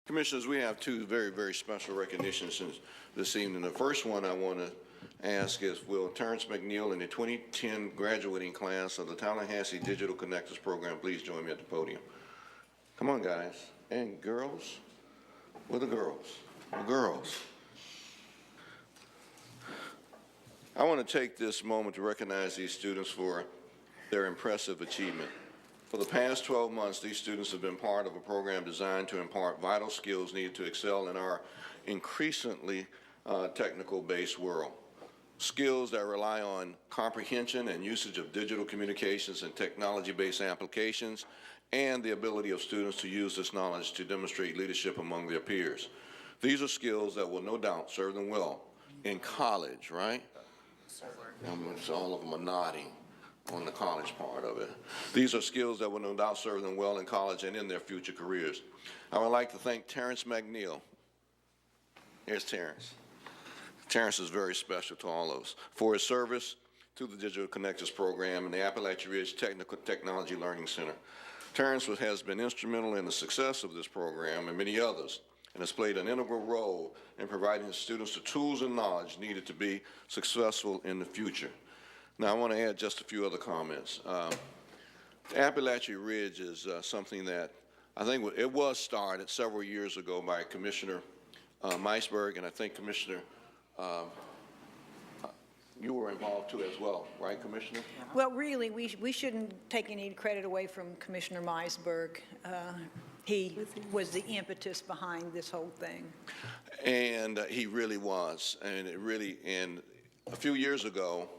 Commissioners, we have two very, very special recognitions this evening. The first one I want to ask is, will Terrence McNeil in the 2010 graduating class of the Tallahasee Digital Connectors program please join me at the podium? Come on, guys. And girls? Where are the girls? The girls. I want to take this moment to recognize these students for their impressive achievement. For the past 12 months, these students have been part of a program designed to impart vital skills needed to excel in our increasingly technical-based world. Skills that rely on comprehension and usage of digital communications and technology-based applications, and the ability of students to use this knowledge to demonstrate leadership among their peers. These are skills that will no doubt serve them well in college, right? All of them are nodding on the college part of it. These are skills that will no doubt serve them well in college and in their future careers. I would like to thank Terrence McNeil. Here's Terrence. Terrence is very special to all of us for his service to the Digital Connectors program and the Appalachia Ridge Technology Learning Center. Terrence has been instrumental in the success of this program and many others, and has played an integral role in providing students the tools and knowledge needed to be successful in the future. Now, I want to add just a few other comments. Appalachia Ridge is something that I think it was started several years ago by Commissioner Meisberg, and I think Commissioner, you were involved too as well, right, Commissioner? Well, really, we shouldn't take any credit away from Commissioner Meisberg. He was the impetus behind this whole thing. And he really was, and and a few years ago,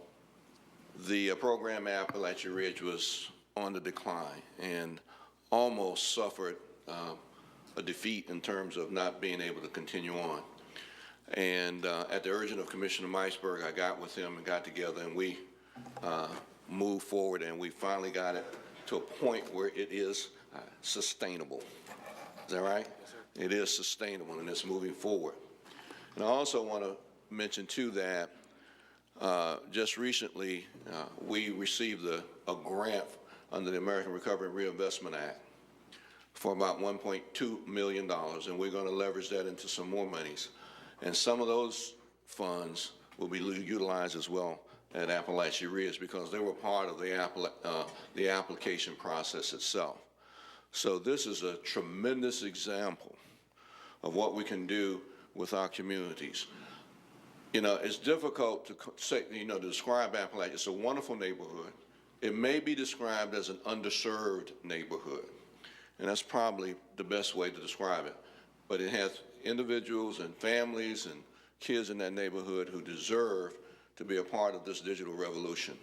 the program Appalachia Ridge was on the decline and almost suffered a defeat in terms of not being able to continue on. And at the urging of Commissioner Meisberg, I got with him and got together, and we moved forward, and we finally got it to a point where it is sustainable. Is that right? Yes, sir. It is sustainable, and it's moving forward. And I also want to mention, too, that just recently, we received a grant under the American Recovery and Reinvestment Act for about $1.2 million, and we're going to leverage that into some more monies. And some of those funds will be utilized as well at Appalachia Ridge because they were part of the application process itself. So this is a tremendous example of what we can do with our communities. You know, it's difficult to say, to describe Appalachia. It's a wonderful neighborhood. It may be described as an underserved neighborhood, and that's probably the best way to describe it. But it has individuals and families and kids in that neighborhood who deserve to be a part of this digital revolution.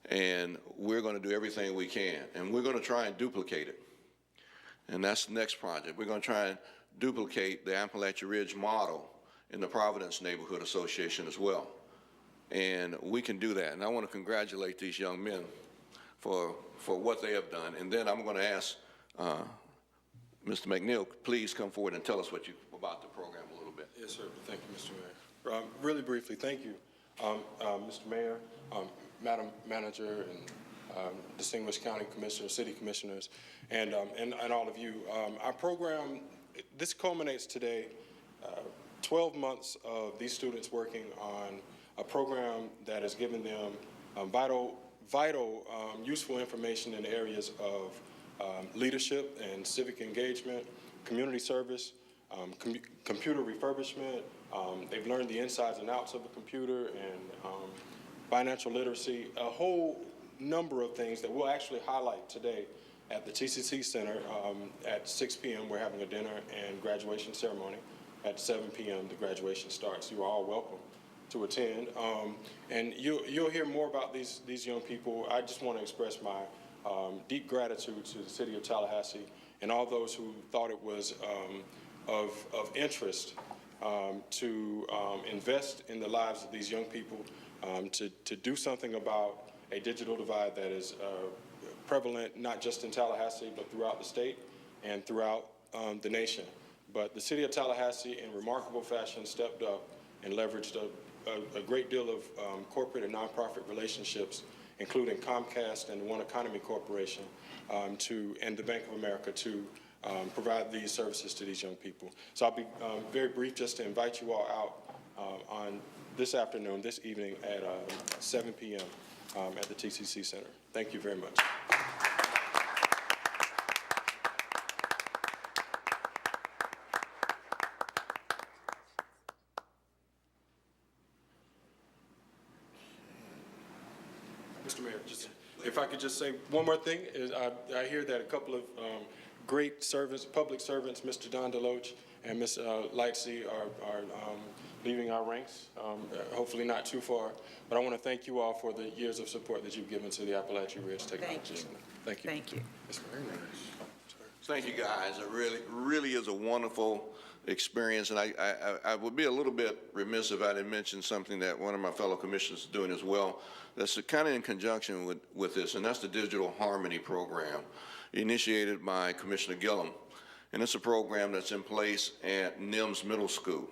And we're going to do everything we can, and we're going to try and duplicate it. And that's the next project. We're going to try and duplicate the Appalachia Ridge model in the Providence Neighborhood Association as well. And we can do that. And I want to congratulate these young men for what they have done. And then I'm going to ask Mr. McNeil, please come forward and tell us about the program a little bit. Yes, sir. Thank you, Mr. Mayor. Really briefly, thank you, Mr. Mayor, Madam Manager, and distinguished county commissioners, city commissioners, and all of you. Our program, this culminates today, 12 months of these students working on a program that has given them vital, useful information in areas of leadership and civic engagement, community service, computer refurbishment. They've learned the insides and outs of a computer and financial literacy, a whole number of things that we'll actually highlight today at the TCC Center. At 6 p.m. we're having a dinner and graduation ceremony. At 7 p.m. the graduation starts. You are all welcome to attend. And you'll hear more about these young people. I just want to express my deep gratitude to the city of Tallahassee and all those who thought it was of interest to invest in the lives of these young people, to do something about a digital divide that is prevalent not just in Tallahassee but throughout the state and throughout the nation. But the city of Tallahassee in remarkable fashion stepped up and leveraged a great deal of corporate and nonprofit relationships, including Comcast and One Economy Corporation and the Bank of America, to provide these services to these young people. So I'll be very brief, just to invite you all out on this afternoon, this evening at 7 p.m. At the TCC Center. Thank you very much. Mr. Mayor, if I could just say one more thing, is I hear that a couple of great servants, public servants, Mr. Don DeLoach and Ms. Lightsey are leaving our ranks, hopefully not too far. But I want to thank you all for the years of support that you've given to the Appalachia Ridge Technology Center. Thank you. Thank you. That's very nice. Thank you, guys. It really is a wonderful experience, and I would be a little bit remiss if I didn't mention something that one of my fellow commissioners is doing as well. That's kind of in conjunction with this, and that's the Digital Harmony Program, initiated by Commissioner Gillum. And it's a program that's in place at NIMS Middle School.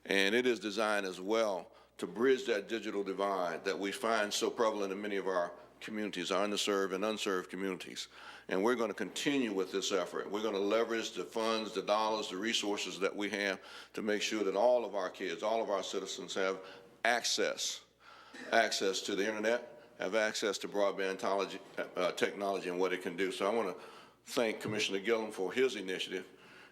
And it is designed as well to bridge that digital divide that we find so prevalent in many of our communities, our underserved and unserved communities. And we're going to continue with this effort. We're going to leverage the funds, the dollars, the resources that we have to make sure that all of our kids, all of our citizens have access to the internet, have access to broadband technology and what it can do. So I want to thank Commissioner Gillum for his initiative.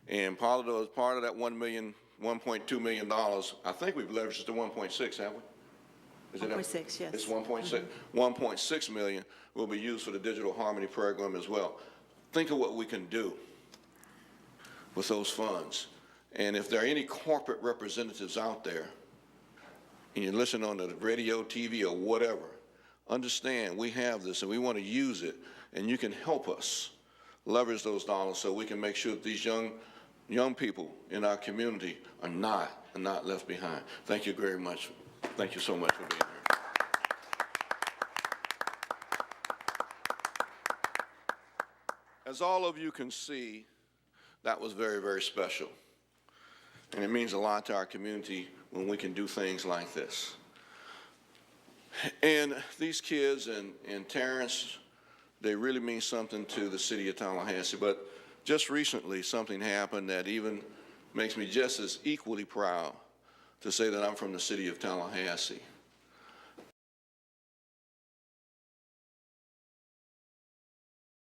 And part of that $1.2 million, I think we've leveraged it to 1.6, haven't we? 1.6, yes. It's 1.6. 1.6 million will be used for the Digital Harmony Program as well. Think of what we can do with those funds. And if there are any corporate representatives out there, and you listen on the radio, TV, or whatever, understand we have this and we want to use it, and you can help us leverage those dollars so we can make sure that these young people in our community are not left behind. Thank you very much. Thank you so much for being here. As all of you can see, that was very, very special. And it means a lot to our community when we can do things like this. And these kids and Terrence, they really mean something to the city of Tallahassee. But just recently, something happened that even makes me just as equally proud to say that I'm from the city of Tallahassee.